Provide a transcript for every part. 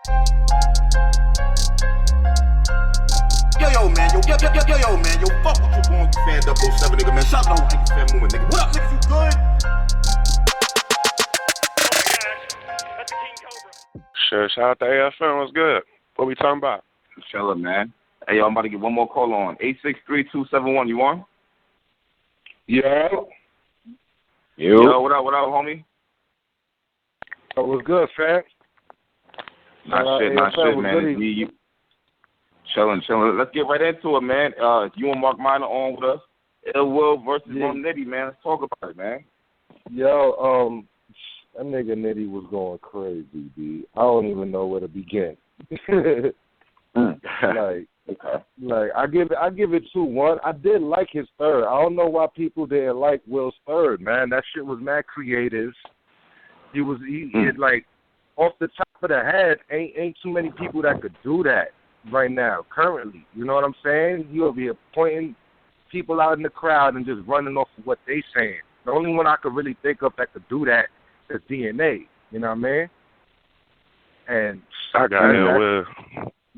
Yo, man, yo, fuck with you going fan 007, nigga, man. Shout out to Yankee fan moving, nigga. What up, niggas, you good? Sure, shout out to AFM, what's good? What we talking about? Chillin', man. Hey, yo, I'm about to get one more call on. 863-271, you on? Yeah. Yo, what up, homie? Oh, what's good, fam? Not shit, man. It's me, you. Chillin'. Let's get right into it, man. You and Mark Minor on with us. Ill Will versus Rum Nitty, man. Let's talk about it, man. Yo, that nigga Nitty was going crazy, B. I don't even know where to begin. Like I give it 2-1. I did like his third. I don't know why people didn't like Will's third, man. That shit was mad creative. He like off the top of the head, ain't too many people that could do that right now, currently. You know what I'm saying? You'll be pointing people out in the crowd and just running off of what they saying. The only one I could really think of that could do that is DNA. You know what I mean? And I got Will.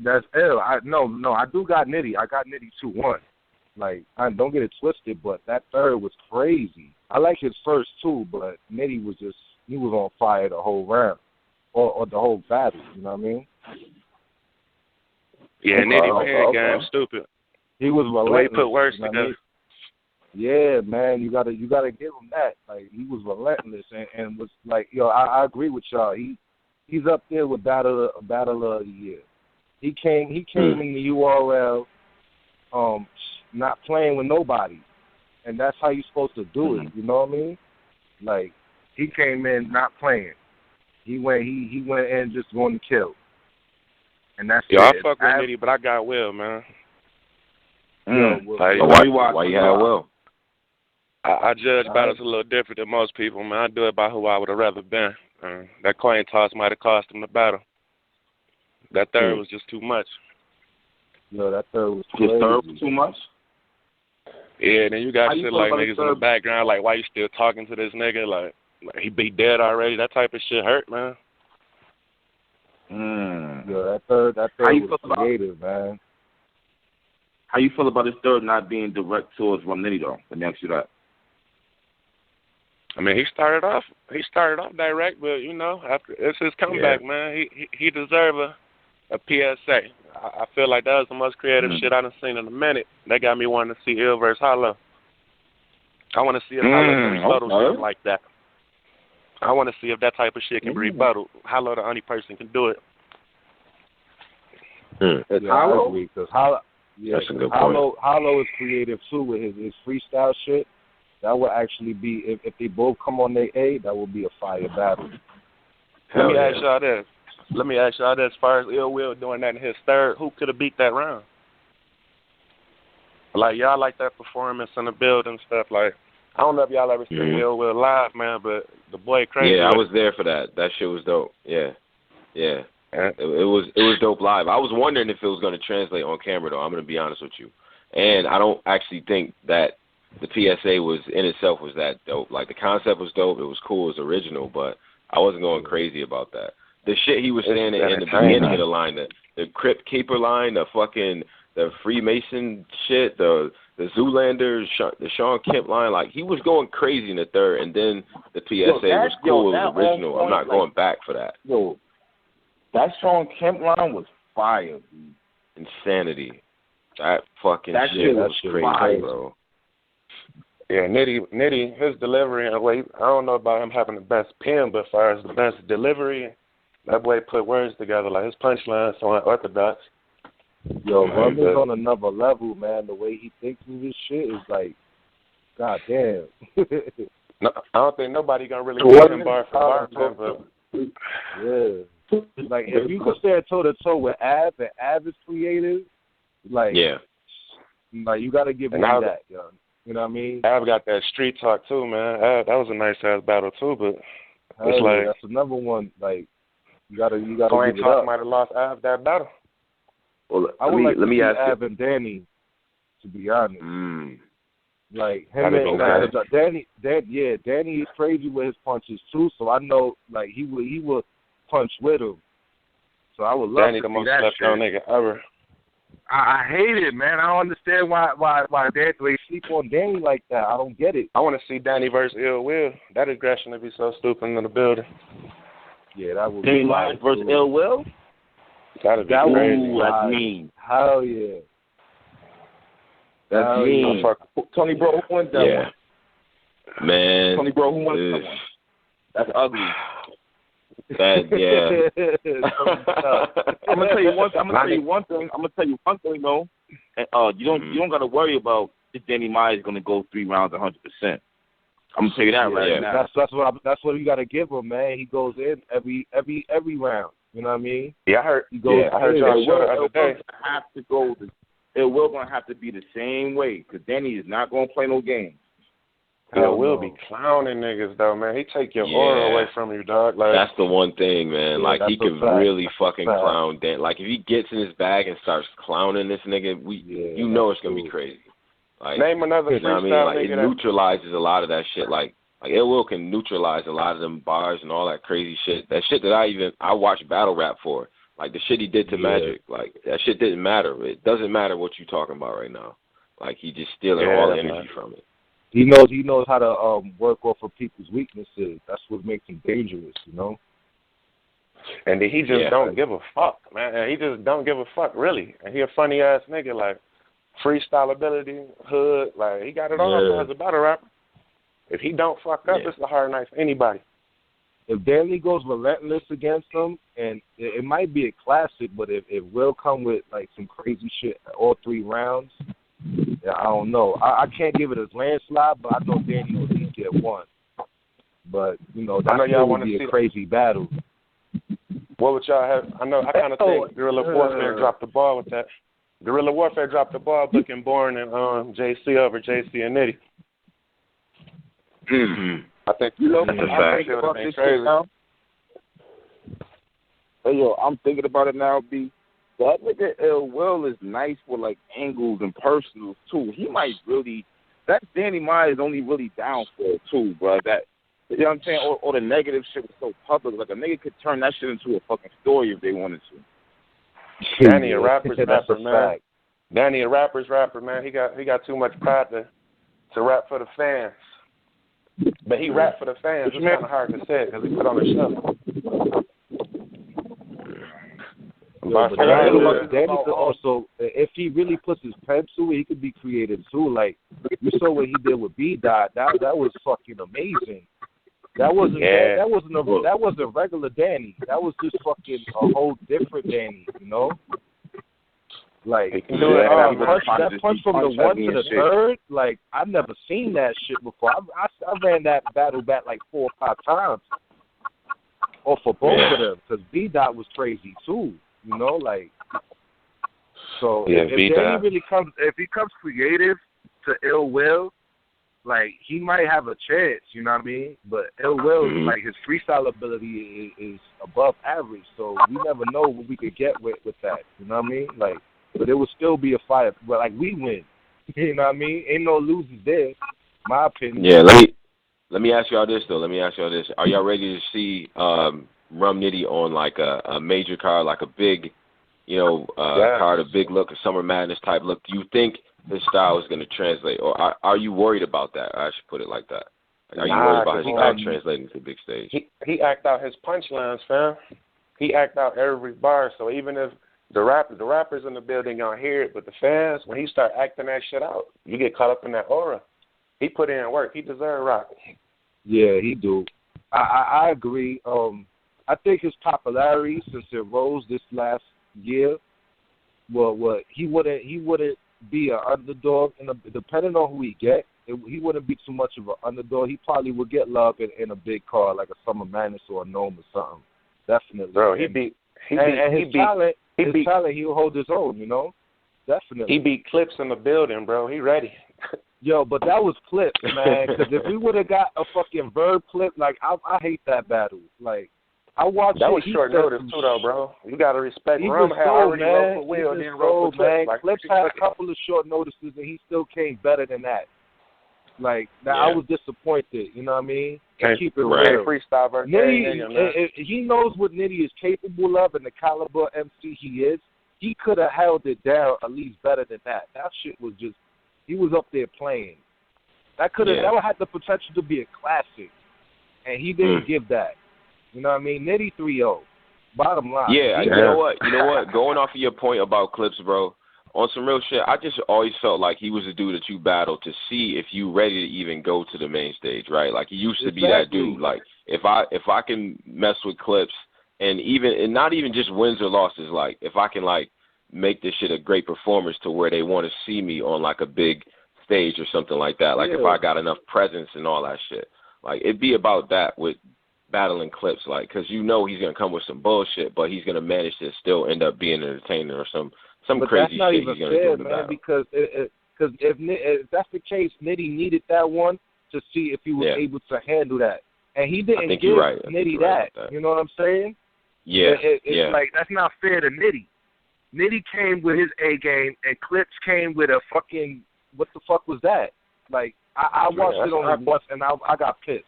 That's ill. I do got Nitty. I got Nitty 2-1. Like, I don't get it twisted, but that third was crazy. I like his first too, but Nitty was on fire the whole round or the whole battle. You know what I mean? Yeah, Nitty pen game stupid. He was relentless. The way he put words together. I mean? Yeah, man, you gotta give him that. Like, he was relentless and was like, yo, I agree with y'all. He's up there with battle of the year. He came in the URL, not playing with nobody, and that's how you're supposed to do it. You know what I mean? Like, he came in not playing. He went in just going to kill, and that's it. I fuck with Nitty, but I got Will, man. Why you have Will? I judge battles a little different than most people, man. I do it by who I would have rather been. That coin toss might have cost him the battle. That third was just too much. Yo, that third was crazy. His third was too much? Yeah, then you got shit like niggas in the background, like, why you still talking to this nigga? Like he be dead already. That type of shit hurt, man. Yo, that third was creative, man. How you feel about his third not being direct towards Rum Nitty, though? Let me ask you that. I mean, he started off direct, but you know, after it's his comeback, man. He deserve a PSA. I feel like that was the most creative shit I've seen in a minute. That got me wanting to see Ill versus Hollow. I want to see if Hollow can rebuttal shit like that. I want to see if that type of shit can be rebutted. Hollow the only person can do it. I agree, because Hollow is creative too with his freestyle shit. That would actually be, if they both come on their A, that would be a fire battle. Let me ask y'all this. As far as Ill Will doing that in his third, who could have beat that round? Like, y'all like that performance in the building stuff. Like, I don't know if y'all ever seen Ill Will live, man, but the boy crazy. Yeah, I was there for that. That shit was dope. Yeah. It was dope live. I was wondering if it was going to translate on camera, though. I'm going to be honest with you. And I don't actually think that the PSA was in itself was that dope. Like, the concept was dope. It was cool. It was original, but I wasn't going crazy about that. The shit he was saying in the beginning of the line, the Crypt Keeper line, the Freemason shit, the Zoolander, the Sean Kemp line, like, he was going crazy in the third, and then the PSA was cool. It was original. I'm not going back for that. Yo, that Sean Kemp line was fire, dude. Insanity. That shit was crazy, fire, bro. Yeah, Nitty, his delivery, and way, I don't know about him having the best pen, but as far as the best delivery, that boy put words together. Like, his punchlines so unorthodox. Yo, Rum is on another level, man. The way he thinks of this shit is like, goddamn. No, I don't think nobody gonna really get him bar for bar, but yeah. Like, if you could stand toe to toe with Av, and Av is creative, like, like, you gotta give him that, yo. You know what I mean? Av got that street talk too, man. That was a nice ass battle too, but it's like that's another one. Like, you gotta give it Talk up. might have lost Av that battle. Well, I would like to see ask Av and Danny, to be honest. Like, him and Danny is crazy with his punches too. So I know, like, he would punch with him. So I would love Danny to the see most that slept shit. on nigga ever. I hate it, man. I don't understand why they sleep on Danny like that. I don't get it. I want to see Danny versus Ill Will. That aggression would be so stupid in the building. Yeah, that would Danny be Myers versus Ill Will? That'd be that crazy. Ooh, that's mean. Hell yeah. That's mean. Tony Bro, who won that one? Man. Tony Bro, who won that one? That's ugly. That, yeah. I'm gonna tell you one thing though. And, you don't gotta worry about if Danny Myers is gonna go 3 rounds 100%. I'm gonna tell you that right now. That's what you gotta give him, man. He goes in every round. You know what I mean? Yeah, I heard. I heard y'all show the other day. It will gonna have to be the same way because Danny is not gonna play no games. Hell, will be clowning niggas though, man. He take your aura away from you, dog. Like that's the one thing, man. Yeah, like he can really fucking clown Dan. Like if he gets in his bag and starts clowning this nigga, you know it's gonna be crazy. Like name another freestyle, you know what I mean? Like nigga it neutralizes a lot of that shit. Like Ill Will can neutralize a lot of them bars and all that crazy shit. That shit that I watch battle rap for. Like the shit he did to Magic. Like that shit didn't matter. It doesn't matter what you're talking about right now. Like he just stealing all the energy from it. He knows how to work off of people's weaknesses. That's what makes him dangerous, you know. And he just don't give a fuck, man. He just don't give a fuck, really. And he a funny ass nigga, like freestyle ability, hood, like he got it all as a battle rapper. If he don't fuck up, it's a hard night for anybody. If Danny goes relentless against him, and it might be a classic, but if it will come with like some crazy shit all 3 rounds. Yeah, I don't know. I can't give it a landslide, but I know Danny will at least get 1. But, you know, that would be a crazy battle. What would y'all have? I kind of think Guerrilla Warfare dropped the ball with that. Guerrilla Warfare dropped the ball booking Bourne and JC over JC and Nitty. Mm-hmm. I think I'm thinking about this shit now. Hey, yo, I'm thinking about it now, B. That nigga Ill Will is nice for like angles and personals too. He might really. That Danny Myers only really down for it too, bro. That you know what I'm saying? Or the negative shit was so public. Like a nigga could turn that shit into a fucking story if they wanted to. Danny a rapper's rapper, man. Danny a rapper's rapper, man. He got too much pride to rap for the fans. But he rap for the fans. It's kind of hard to say it because he put on a show. But Danny could also, if he really puts his pen to it, he could be creative too. Like you saw what he did with B-Dot. That was fucking amazing. That wasn't regular Danny. That was just fucking a whole different Danny. You know. Like that punch from the 1 to the 3rd. Like I've never seen that shit before. I ran that battle back like 4 or 5 times. Or for both of them, because B-Dot was crazy too. You know, like, so if Danny really comes, if he comes creative to Ill Will, like, he might have a chance, you know what I mean? But Ill Will, like, his freestyle ability is above average, so we never know what we could get with that, you know what I mean? Like, but it would still be a fight, but, like, we win, you know what I mean? Ain't no losers there, my opinion. Yeah, let me ask y'all this, though. Are y'all ready to see Rum Nitty on like a major card, like a big, card, a big look, a Summer Madness type look? Do you think his style is going to translate, or are you worried about that? I should put it like that. Like, are you worried about his style translating to the big stage? He act out his punchlines, fam. He act out every bar. So even if the rappers in the building gonna hear it, but the fans, when he start acting that shit out, you get caught up in that aura. He put in work. He deserve rock. Yeah, he do. I agree. I think his popularity, since it rose this last year, he wouldn't be an underdog. Depending on who he get, he wouldn't be too much of an underdog. He probably would get love in a big card like a Summer Madness or a Gnome or something. Definitely. Bro, his talent, he'll hold his own. You know, definitely. He beat Clips in the building, bro. He ready. Yo, but that was Clips, man. Because if we would have got a fucking Verb Clip, like I hate that battle. Like. I watched that was short notice too, though, bro. You gotta respect. Rum had already wrote for Will, then wrote for Clips. Clips had a couple of short notices, and he still came better than that. Like that, Yeah. I was disappointed. You know what I mean? Can't Keep it right. real. freestyle versus Nitty, he knows what Nitty is capable of and the caliber MC he is. He could have held it down at least better than that. That shit was just, he was up there playing. That would have the potential to be a classic, and he didn't give that. You know what I mean? Nitty 3-0. Bottom line. Yeah, you know what? Going off of your point about Clips, bro, on some real shit, I just always felt like he was a dude that you battled to see if you ready to even go to the main stage, right? Like, he used to be that dude. Like, if I can mess with Clips and not even just wins or losses, like, if I can, like, make this shit a great performance to where they want to see me on, like, a big stage or something like that. Like, if I got enough presence and all that shit. Like, it'd be about that with battling Clips, like, because you know he's going to come with some bullshit, but he's going to manage to still end up being an entertainer or some but crazy that's not shit even he's going to do in the man, battle. because if that's the case, Nitty needed that one to see if he was able to handle that. And he didn't give Nitty that. You know what I'm saying? Yeah. It's like, that's not fair to Nitty. Nitty came with his A game, and Clips came with a fucking, what the fuck was that? Like, I watched it only once, and I got pissed.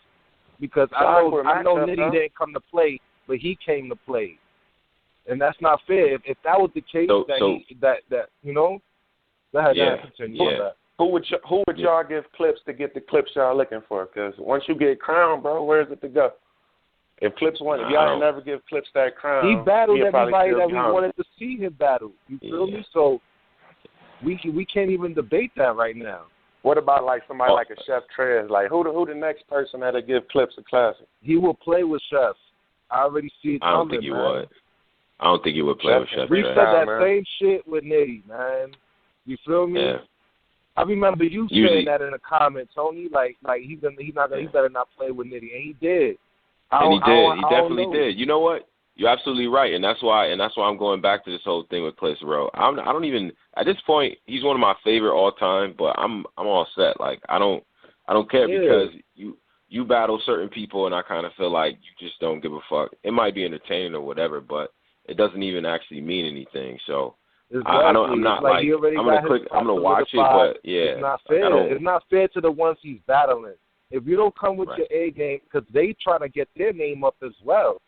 Because I know Nitty didn't come to play, but he came to play. And that's not fair. If that was the case, that you know, that had continue. Yeah. Who would y'all give Clips to get the Clips y'all looking for? Because once you get crowned, bro, where's it to go? If Clips won, if y'all never give Clips that crown, he battled everybody that we wanted to see him battle. You feel me? So we can't even debate that right now. What about like somebody like a Chef Trez? Like who the next person that'll give Clips a classic? He will play with Chef. I already see it coming. I don't think he would. I don't think he would play with Chef Trez. We said that same shit with Nitty, man. You feel me? Yeah. I remember you saying that in the comments, Tony. Like he better not play with Nitty, and he did. He definitely did. You know what? You're absolutely right, and that's why I'm going back to this whole thing with Clips, bro. I don't even at this point. He's one of my favorite all time, but I'm all set. Like I don't care because you battle certain people, and I kind of feel like you just don't give a fuck. It might be entertaining or whatever, but it doesn't even actually mean anything. So I'm not like I'm gonna watch it, but it's not fair. It's not fair to the ones he's battling. If you don't come with your A game, because they trying to get their name up as well.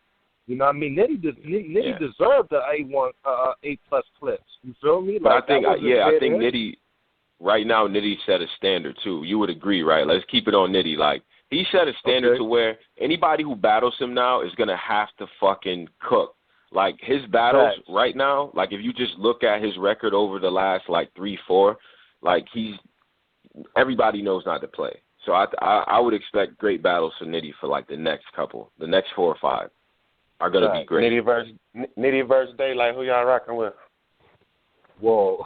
You know what I mean? Nitty deserved the A+ Clips. You feel me? But I think Nitty right now. Nitty set a standard too. You would agree, right? Let's keep it on Nitty. Like he set a standard to where anybody who battles him now is gonna have to fucking cook. Like his battles right now. Like if you just look at his record over the last like 3-4, like everybody knows not to play. So I would expect great battles for Nitty for like the next 4 or 5 are gonna be great. Nitty versus Daylight. Who y'all rocking with? Whoa,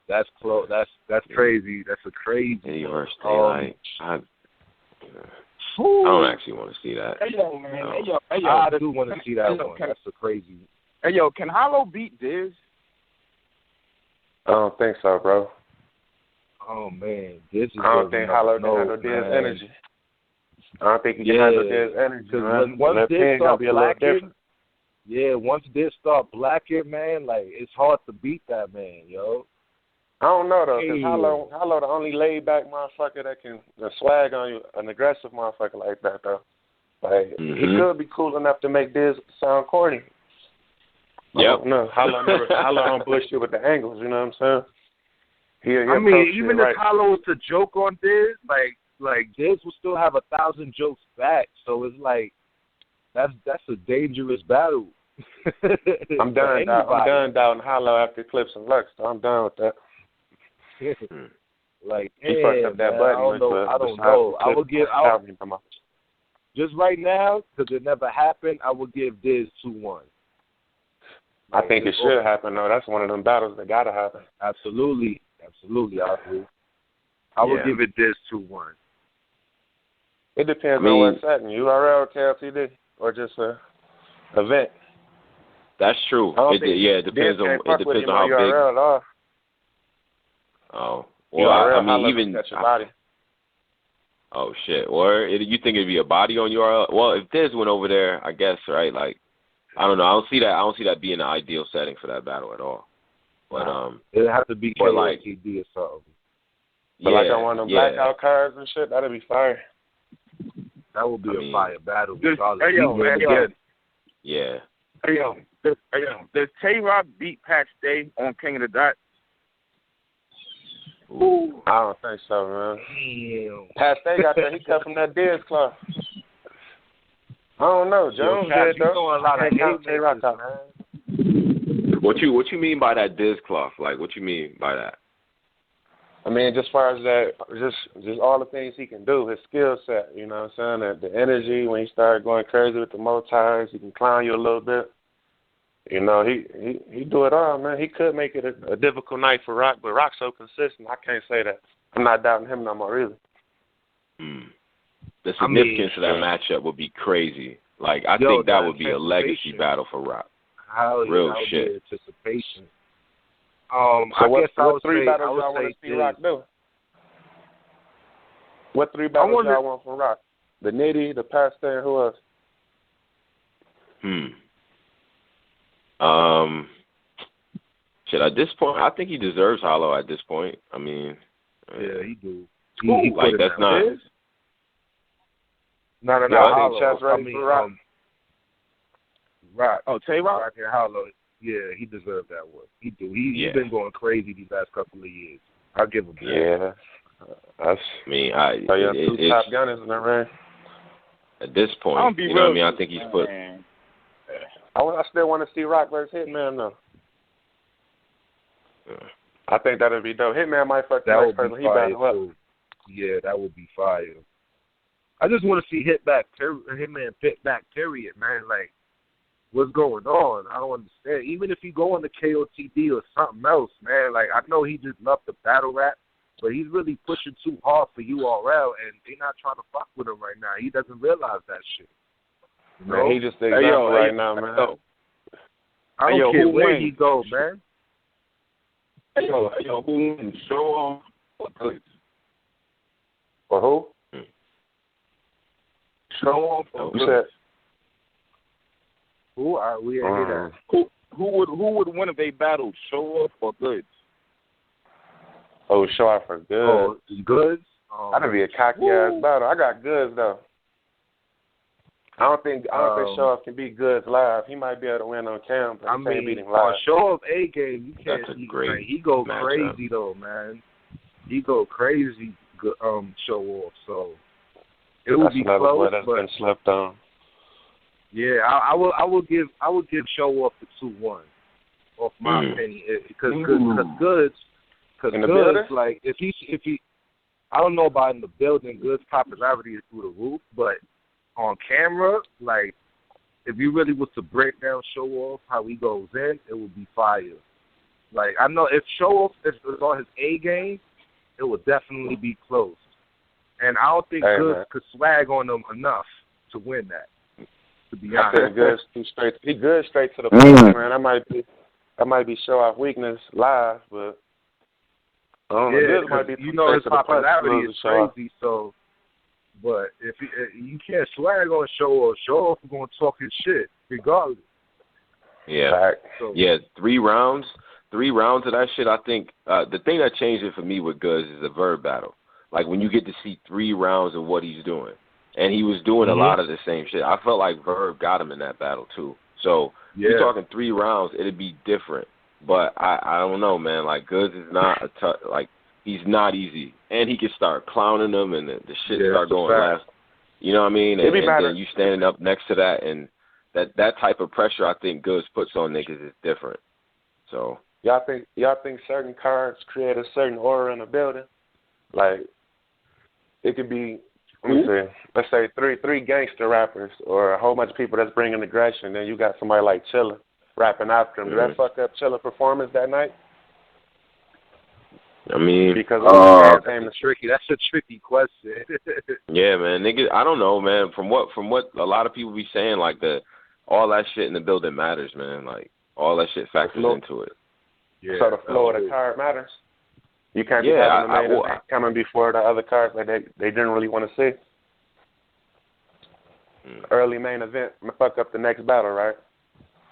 that's close. That's crazy. That's a crazy. Nitty versus Daylight. I don't actually want to see that. Hey yo, man. No. Hey yo. I do want to see that one. That's a crazy. Hey yo, can Hollow beat Diz? I don't think so, bro. Oh man, this is. I don't think Hollow can handle Diz energy. I don't think he can handle Diz energy. Because once Diz start blacking, once Diz start blacking, man, like it's hard to beat that man, yo. I don't know though, because Hollow the only laid back motherfucker that can swag on you, an aggressive motherfucker like that though. Like he could be cool enough to make Diz sound corny. Yep. No, Hollow don't bullshit with the angles. You know what I'm saying? I mean, even if Hollow was to joke on Diz, like Diz will still have 1,000 jokes back. So it's like that's a dangerous battle. I'm done doubting Hollow after Clips and Lux. So I'm done with that. Like he fucked up that button. I don't know. I would give just right now because it never happened. I would give Diz 2-1. I think it should happen though. That's one of them battles that gotta happen. Absolutely, I agree. I would give it Diz 2-1. It depends on what setting. URL, KLTD, or just a event. That's true. It depends on how big. URL at all. Oh, well, I mean, even. Body. Oh shit! Or you think it'd be a body on URL? Well, if Diz went over there, I guess, right? Like, I don't know. I don't see that being the ideal setting for that battle at all. But it'd have to be KLTD or something. But like on one of them blackout cards and shit, that'd be fire. That would be a fire battle. Hey, yo. Yeah. Hey, yo. Does Tay Roc beat Pat Stay on King of the Dot? Ooh. I don't think so, man. Damn. Pat Stay got that. He cut from that Diz cloth. I don't know. Jones did, though. A lot of Tay Roc out, man. What you mean by that Diz cloth? Like, what you mean by that? I mean, just as far as that, just all the things he can do, his skill set, you know what I'm saying? The energy, when he started going crazy with the multis, he can clown you a little bit. You know, he do it all, man. He could make it a difficult night for Roc, but Roc's so consistent, I can't say that. I'm not doubting him no more, really. The significance of that matchup would be crazy. Like, I think that would be a legacy battle for Roc. Real shit. Anticipation. So I what guess I would three say, battles y'all want to see Roc do? What three battles y'all want from Roc? The Nitty, the Pastor, and who else? Shit, at this point, I think he deserves Hollow at this point. I mean, yeah, he do. He like, that's not. No, I Hollow. think Chess ready for Roc. Roc. Oh, Tay Roc? Roc and Hollow. Yeah, he deserved that one. He do. He's been going crazy these last couple of years. I'll give him that. Yeah. That's, two top gunners in the ring. At this point, you know what I mean? I think he's put. I still want to see Roc versus Hitman, though. I think that would be dope. Hitman might fuck the next person he battle up. Yeah, that would be fire. I just want to see Hitman fit back, period, man. Like, what's going on? I don't understand. Even if he go on the KOTD or something else, man, like, I know he just loved the battle rap, but he's really pushing too hard for URL, and they're not trying to fuck with him right now. He doesn't realize that shit. You know? Man, he just the example right now, man. I don't care where he go, man. Yo, who wins? Show off or Goodz? For who? Show off or Goodz? Who are we hear that? Who would win if they battled? Show off or Goodz? Oh, show off for Goodz. Oh, Goodz? That'd be a cocky ass battle. I got Goodz though. I don't think Show Off can beat Goodz live. He might be able to win on cam, but he can't beat him live. Show Off A game, you can't. That's a great. He go crazy though, man. He go crazy. Show Off. So it would be close, that's but been slept on. Yeah, I will give Show Off the 2-1, off my opinion, because Goodz, like if he, I don't know about in the building, Goodz popularity is through the roof, but on camera, like if you really was to break down Show Off how he goes in, it would be fire. Like I know if Show Off is on his A game, it would definitely be close, and I don't think Goodz could swag on them enough to win that. To be honest, he good straight to the point, man. That might be Show Off weakness live, but I don't know. Might be his popularity is crazy. So, but if you can't swag on Show Off is gonna talk his shit regardless. Yeah, so, 3 rounds. 3 rounds of that shit. I think the thing that changed it for me with Goodz is the Verb battle. Like when you get to see 3 rounds of what he's doing. And he was doing a lot of the same shit. I felt like Verb got him in that battle, too. So, you're talking 3 rounds, it'd be different. But I don't know, man. Like, Goodz is not he's not easy. And he can start clowning them and the shit start going last. You know what I mean? And then you standing up next to that. And that type of pressure I think Goodz puts on niggas is different. So. Y'all think certain cards create a certain aura in a building? Like, it could be... Let me see. Let's say three gangster rappers or a whole bunch of people that's bringing aggression. Then you got somebody like Chilla rapping after him. Did that fuck up Chilla performance that night? I mean, because that's tricky. That's a tricky question. Yeah, man. Nigga, I don't know, man. From what a lot of people be saying, like all that shit in the building matters, man. Like all that shit factors into it. Yeah. So the flow of the card matters. You can't be having the main event coming before the other cards like they didn't really want to see. Early main event, I'm gonna fuck up the next battle, right?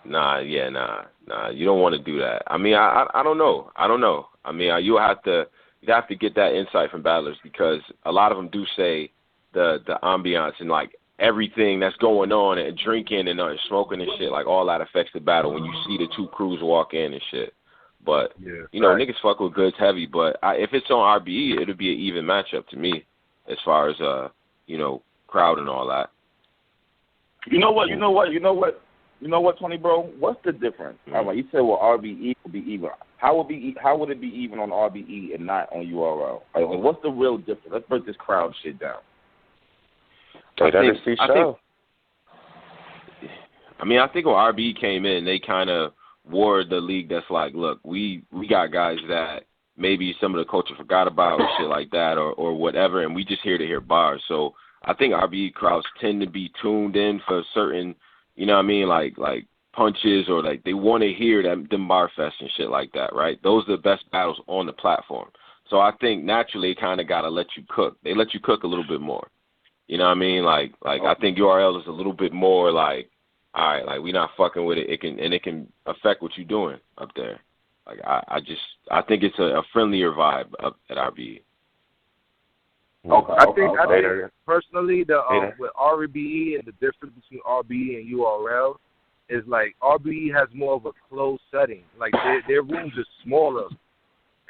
Nah. You don't want to do that. I mean, I don't know. I mean, you'll have to you'd have to get that insight from battlers because a lot of them do say the ambiance and like everything that's going on and drinking and smoking and shit, like all that affects the battle when you see the two crews walk in and shit. But, niggas fuck with Goodz heavy, but if it's on RBE, it'll be an even matchup to me as far as, crowd and all that. You know what, Tony, bro? What's the difference? Mm-hmm. All right, you said, well, RBE would be even. How would it be even on RBE and not on URL? Like, what's the real difference? Let's break this crowd shit down. I think when RBE came in, they kind of wore the league that's like, look, we got guys that maybe some of the culture forgot about or shit like that or whatever, and we just here to hear bars. So I think RBE crowds tend to be tuned in for certain, like punches or like they want to hear them bar fest and shit like that, right? Those are the best battles on the platform. So I think naturally they kind of got to let you cook. They let you cook a little bit more. You know what I mean? Like I think URL is a little bit more like, all right, like we not fucking with it. It can affect what you're doing up there. Like I think it's a friendlier vibe up at RBE. Okay. I think personally with RBE and the difference between RBE and URL is like RBE has more of a closed setting. Like their rooms are smaller,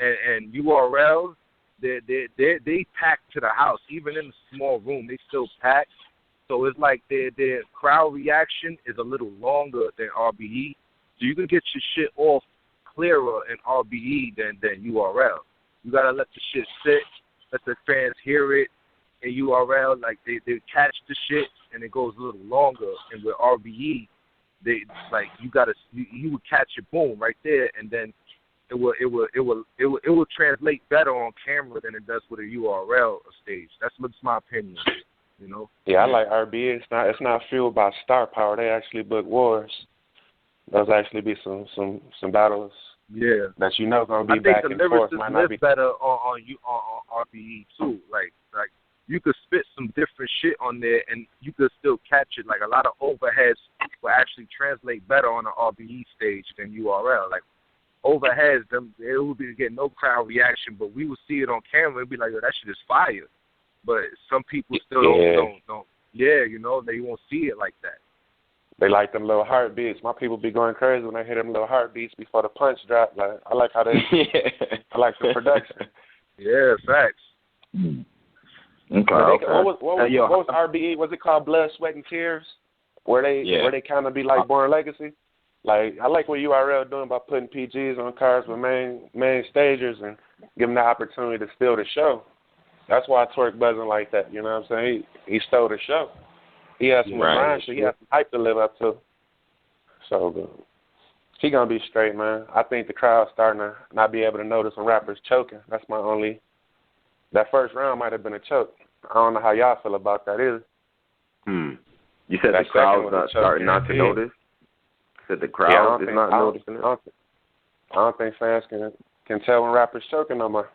and URL they pack to the house. Even in a small room, they still pack. So it's like their crowd reaction is a little longer than RBE. So you can get your shit off clearer in RBE than URL. You gotta let the shit sit, let the fans hear it. In URL, like they catch the shit and it goes a little longer. And with RBE, they like you would catch it boom right there, and then it will translate better on camera than it does with a URL stage. That's my opinion. Yeah, I like RBE. It's not fueled by star power. They actually book wars. Those actually be some battles. Yeah, that gonna be back and forth. Might not be better on RBE too. Like you could spit some different shit on there and you could still catch it. Like a lot of overheads will actually translate better on an RBE stage than URL. Like overheads, they would be get no crowd reaction, but we would see it on camera and be like, yo, that shit is fire. But some people still don't. Yeah, they won't see it like that. They like them little heartbeats. My people be going crazy when they hear them little heartbeats before the punch drop. Like I like how they. I like the production. Yeah, facts. Okay. What was RBE? Was it called Blood, Sweat, and Tears? Where they kind of be like Born Legacy? Like I like what URL doing by putting PGs on cards with main stagers and giving them the opportunity to steal the show. That's why Twerk buzzing like that. You know what I'm saying? He stole the show. He has some grind, so he has some hype to live up to. So he gonna be straight, man. I think the crowd's starting to not be able to notice when rappers choking. That's my only. That first round might have been a choke. I don't know how y'all feel about that either. You said the crowd's not starting not to notice? You said the crowd is not noticing it? I don't think fans can tell when rappers choking no more.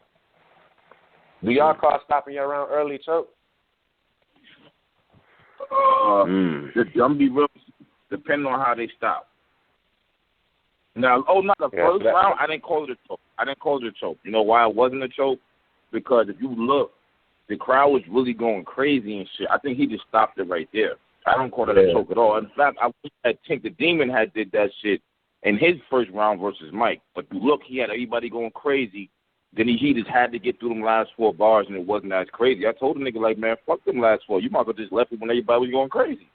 Do y'all call stopping your round early choke? I'm be real, depending on how they stop. Now, not the first round, I didn't call it a choke. You know why it wasn't a choke? Because if you look, the crowd was really going crazy and shit. I think he just stopped it right there. I don't call it a choke at all. In fact, I wish that Tink the Demon had did that shit in his first round versus Mike. But you look, he had everybody going crazy. Then he just had to get through them last 4 bars, and it wasn't as crazy. I told the nigga, like, man, fuck them last 4. You might as well just left it when everybody was going crazy.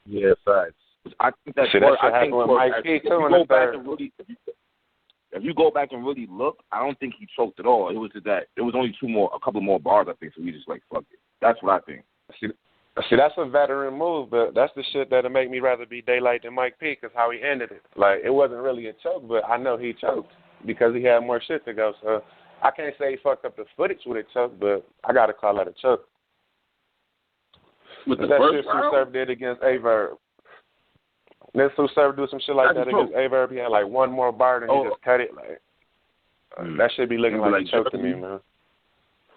Yeah, facts. I think that's if you go back and really look, I don't think he choked at all. It was just that there was only a couple more bars, I think, so we just like, fuck it. That's what I think. See, that's a veteran move, but that's the shit that'll make me rather be Daylight than Mike P, because how he ended it. Like, it wasn't really a choke, but I know he choked because he had more shit to go, so I can't say he fucked up the footage with a choke, but I got to call that a choke. With the that first shit Sue round? Surf did against Averb. Then Sue Surf do some shit like that against Averb. He had like one more bar, and he just cut it. Like that should be looking like a choke to me, man.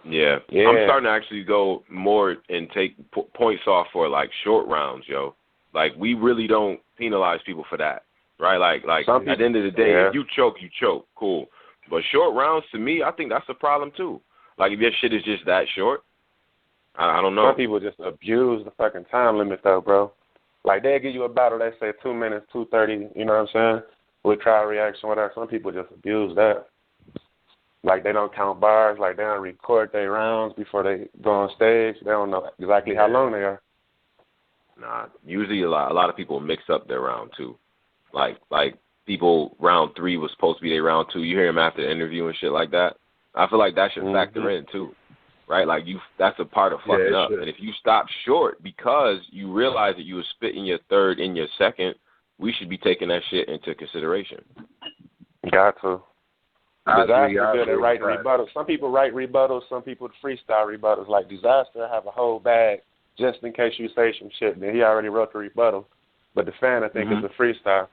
Yeah. I'm starting to actually go more and take points off for like short rounds, yo. Like we really don't penalize people for that, right? Like at the end of the day, if you choke, cool. But short rounds, to me, I think that's a problem too. Like, if your shit is just that short, I don't know. Some people just abuse the fucking time limit, though, bro. Like, they'll give you a battle, they say 2 minutes, 2:30, you know what I'm saying, with crowd reaction, whatever. Some people just abuse that. Like, they don't count bars. Like, they don't record their rounds before they go on stage. They don't know exactly how long they are. Nah, usually a lot of people mix up their round, too. Like people, round 3 was supposed to be their round 2. You hear them after the interview and shit like that. I feel like that should factor in, too. Right? Like, that's a part of fucking up. And if you stop short because you realize that you were spitting your third in your second, we should be taking that shit into consideration. Got to. Disaster good at writing right. rebuttals. Some people write rebuttals, some people freestyle rebuttals. Like Disaster have a whole bag just in case you say some shit. Then he already wrote the rebuttal. But the fan, I think, is a freestyle.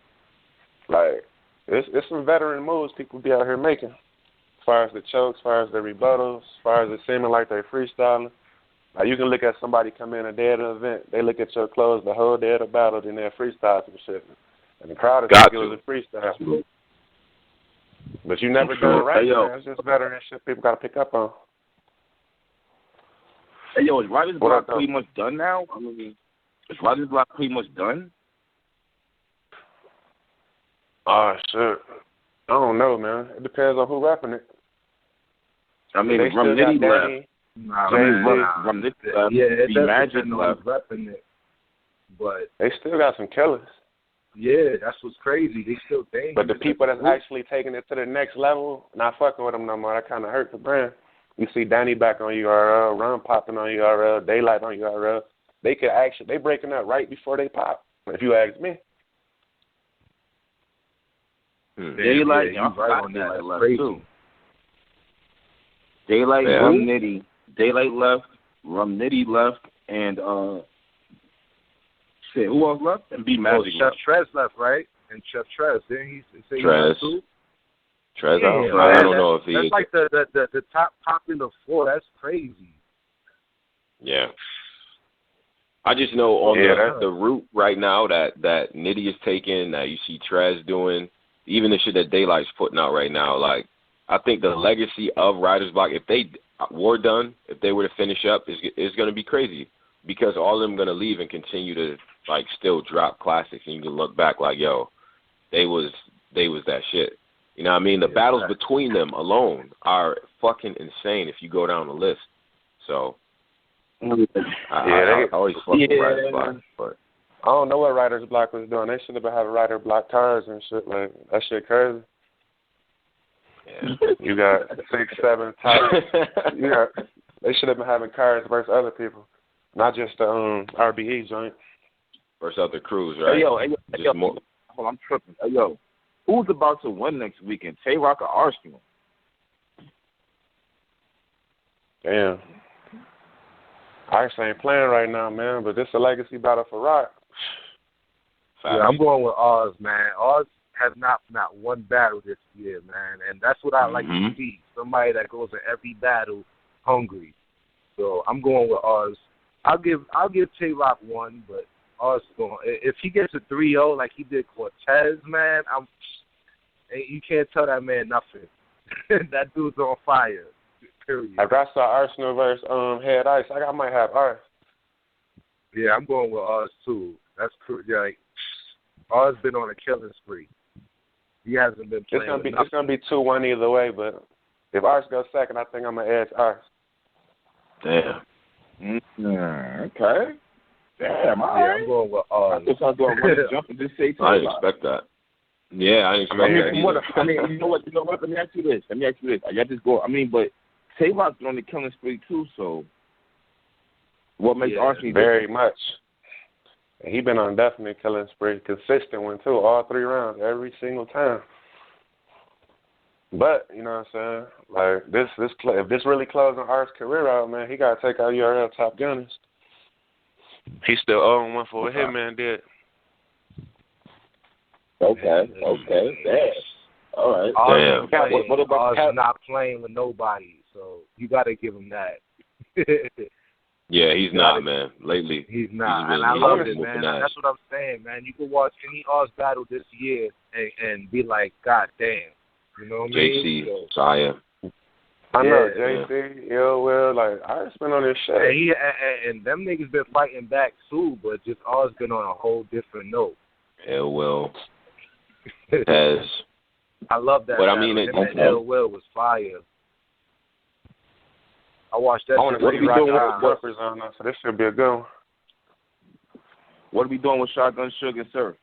Like, it's some veteran moves people be out here making. As far as the chokes, as far as the rebuttals, as far as it seeming like they're freestyling. Like, you can look at somebody come in a day of the event, they look at your clothes the whole day of the battle, then they'll freestyle some shit. And the crowd is think it was a freestyle. But you never do it right, man. It's just veteran shit people got to pick up on. Hey, yo, is Writer's Block pretty much done now? I mean, is Writer's Block pretty much done? Oh, shit. I don't know, man. It depends on who rapping it. I mean, Rum Nitty left. Rum Nitty left. Yeah, it does Magic depend on left. who's repping it. But they still got some killers. Yeah, that's what's crazy. They still dangerous. But the people that's actually taking it to the next level, not fucking with them no more, that kind of hurt the brand. You see Danny back on URL, Rum popping on URL, Daylight on URL. They breaking up right before they pop, if you ask me. Daylight, yeah, right on that left too. Daylight, Rum Nitty. Daylight left, Rum Nitty left, and who else left? And B Magic. Chef Trez left, right? And Chef Trez, didn't he say Trez. He too? Trez, yeah, I don't know if he. That's like the top popular 4. That's crazy. Yeah. I just know on the route right now that Nitty is taking, that you see Trez doing, even the shit that Daylight's putting out right now, like, I think the legacy of Writer's Block, if they were done, if they were to finish up, is going to be crazy, because all of them are going to leave and continue to, like, still drop classics, and you can look back like, yo, they was that shit. You know what I mean? The battles between them alone are fucking insane if you go down the list. So, I always fuck with Writer's Block, but I don't know what Writer's Block was doing. They should have been having Writer Block cars and shit. Like, that shit crazy. Yeah. You got 6, 7 tires. They should have been having cars versus other people, not just the RBE joint. Versus other crews, right? Hey, yo. Hold on, I'm tripping. Hey, yo. Who's about to win next weekend, Tay Roc or Arsenal? Damn. Ice ain't playing right now, man, but this is a legacy battle for Rock. Yeah, I'm going with Oz, man. Oz has not one battle this year, man, and that's what I like to see. Somebody that goes to every battle hungry. So I'm going with Oz. I'll give Tay Roc one, but Oz going. If he gets a 3-0 like he did Cortez, man, you can't tell that man nothing. That dude's on fire. Period. After I saw Arsenal versus Head Ice, I might have Oz. Yeah, I'm going with Oz too. That's cool. Like, Oz been on a killing spree. He hasn't been playing. It's gonna be 2-1 either way, but if Oz goes second, I think I'm gonna edge Oz. Damn. Okay. Damn. All right. I'm going with Oz. I thought I was going to jump and just say Tay Roc. I didn't expect that. Yeah, I didn't expect that either. You know what? Let me ask you this. I got this go. But Tay Roc's on the killing spree too. So, what makes Arsenal very much? And he been on definitely killing spree, consistent one too, all 3 rounds, every single time. But you know what I'm saying? Like this, if this really closing Art's career out, man, he gotta take out URL top gunners. He's still 0-1 for what Hitman did. Okay. Damn. All right. Oz what about Oz not playing with nobody, so you got to give him that. Yeah, he's not, man. Lately, he's not. He's really, and I love it, man. That's what I'm saying, man. You can watch any Oz battle this year and be like, God damn. You know what I mean? JC, Saya. I know, JC, Ill Will, like, I just been on this shit. And them niggas been fighting back too, but just always been on a whole different note. Ill Will. Has. I love that. But I mean, Ill Will was fire. I watched that. I want to see Rock Jumpers on us, so this should be a good one. What are we doing with Shotgun Sugar and Surf?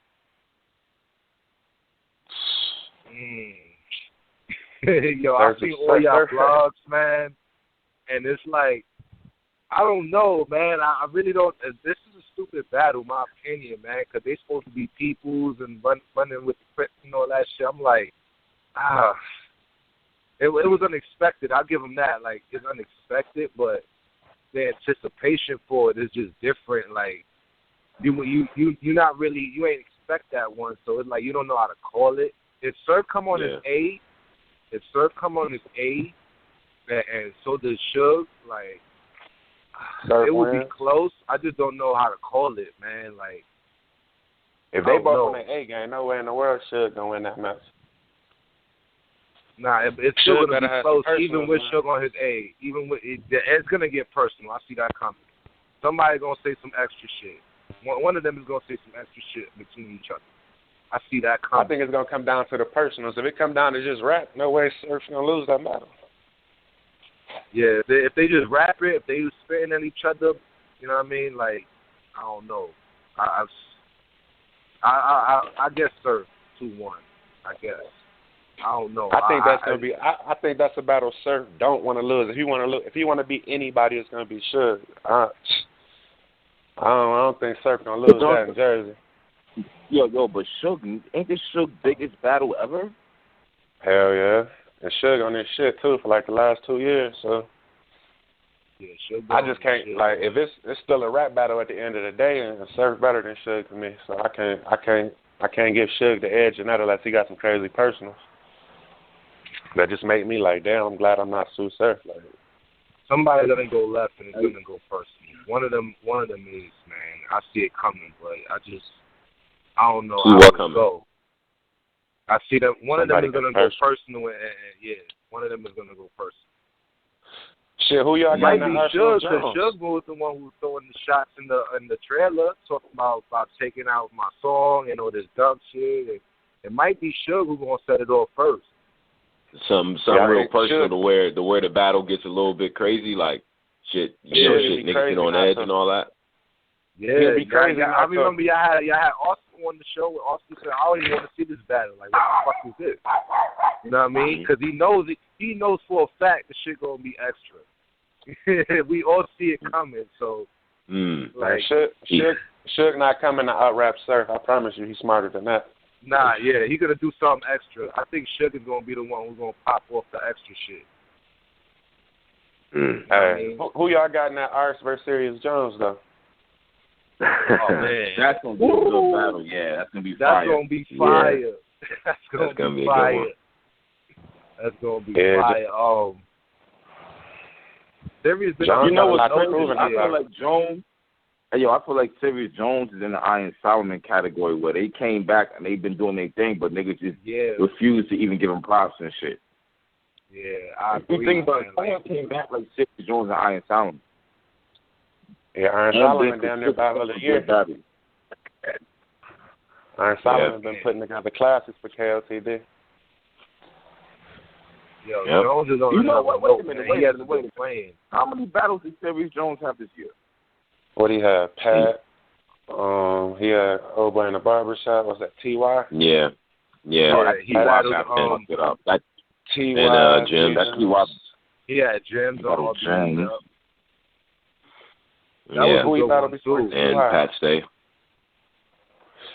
Yo, I see all y'all vlogs, man, and it's like, I don't know, man. I really don't. This is a stupid battle, my opinion, man, because they supposed to be peoples and running with the Crips and all that shit. I'm like, it was unexpected. I'll give them that. Like, it's unexpected, but the anticipation for it is just different. Like, you not really, you ain't expect that one, so it's like you don't know how to call it. If Surf come on his A, and so does Suge, like, it would be close. I just don't know how to call it, man. Like, if they both on the A game, no way in the world Suge gonna win that match. Nah, it's still gonna be close, even with Suge on his A. Even with it's gonna get personal. I see that coming. Somebody gonna say some extra shit. One of them is gonna say some extra shit between each other. I see that coming. I think it's gonna come down to the personals. If it come down to just rap, no way Surf's gonna lose that battle. Yeah, if they just rap it, if they was spitting at each other, you know what I mean? Like, I don't know. I guess Surf 2-1. I guess. I don't know. I think that's gonna be. I think that's a battle Surf don't want to lose. If you want to beat anybody, it's gonna be Suge. I don't think Surf gonna lose that in Jersey. Yo, but Suge, ain't this Suge's biggest battle ever? Hell yeah. And Suge on this shit, too, for like the last 2 years, so. Yeah, Suge. I just can't, like, if it's still a rap battle at the end of the day, and Surf better than Suge to me, so I can't give Suge the edge in that unless he got some crazy personals. That just made me like, damn, I'm glad I'm not Sue Surf. Like, somebody's gonna go left and it's gonna go personal. One of them is, man. I see it coming, but I don't know how to go. I see that one of them is going to go personal, and one of them is going to go personal. Shit, who y'all got in the Arsenal? Because Suge was the one who was throwing the shots in the trailer, talking about taking out my song and all this dumb shit. And it might be Suge who's going to set it off first. Some real personal to where the battle gets a little bit crazy, like shit, shit niggas get on edge and all that. Yeah, I remember y'all had Austin on the show. Austin said, "I don't even want to see this battle. Like, what the fuck is this?" You know what I mean? Because he knows it. He knows for a fact the shit gonna be extra. We all see it coming. So, like, Suge not coming to out-rap Surf. I promise you, he's smarter than that. Nah, yeah, he's gonna do something extra. I think Suge is gonna be the one who's gonna pop off the extra shit. Hey, who y'all got in that Ars versus Serious Jones though? Oh man, that's gonna be a good battle. Yeah, that's gonna be fire. That's gonna be fire. Yeah. That's gonna be fire. A good one. That's gonna be fire. Serious Jones. You know what? I feel like Jones. I feel like Serious Jones is in the Iron Solomon category where they came back and they've been doing their thing, but niggas just refuse to even give them props and shit. Yeah, I agree. You think about it, came back like Serious Jones and Iron Solomon. Yeah, Iron Solomon down there about another year. Iron Solomon been putting together classes for KLTD. Yo, Jones is on wait a minute. He hasn't been playing. How many battles did Serious Jones have this year? What he had? Pat. He had old boy in the barbershop. Was that T.Y.? Yeah. He battled that T.Y. and Jim. That's T.Y. Yeah, Jim's all Jim. That was who he battled before. And Pat Stay.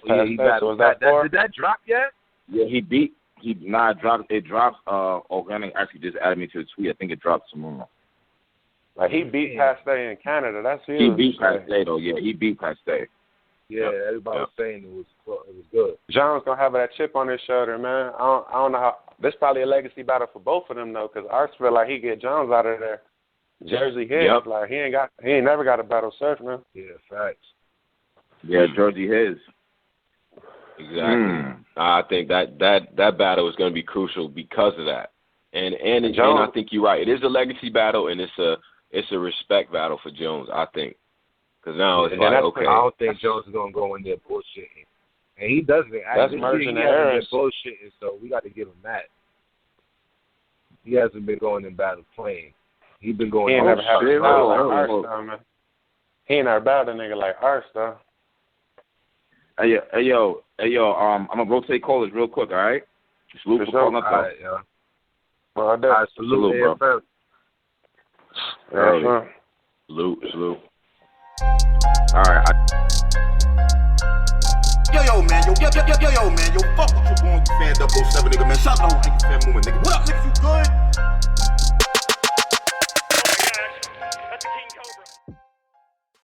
Yeah, he battled. Did that drop yet? Yeah, it dropped. It dropped. Organic actually just added me to the tweet. I think it dropped tomorrow. Like, he beat Pat Stay in Canada. That's huge. He beat Pat Stay, though. Yeah, he beat Pat Stay. Yeah, everybody was saying it was good. Jones gonna have that chip on his shoulder, man. I don't know how. This probably a legacy battle for both of them though, because Arts feel like he get Jones out of there. Jersey his, like he ain't never got a battle Surf, man. Yeah, facts. Yeah, Jersey his. Exactly. I think that battle is going to be crucial because of that. And I think you're right. It is a legacy battle, and it's a respect battle for Jones, I think. Because now it's like, okay. I don't think Jones is going to go in there bullshitting. And he doesn't. That's merging the errors. Bullshitting, so we got to give him that. He hasn't been going in battle playing. He's been going. He ain't never had a battle like Arse, though, man. He ain't never battled a nigga like Arse, though. Hey yo, I'm gonna rotate callers real quick, all right? Salute for calling up, all right, yo. Well, I salute, bro. Yeah, Salute. All right. Yo, man, yo, man, yo, fuck what you going, you fan 007, nigga, man. Shout out to you, fan movement, nigga. What up, niggas, you good?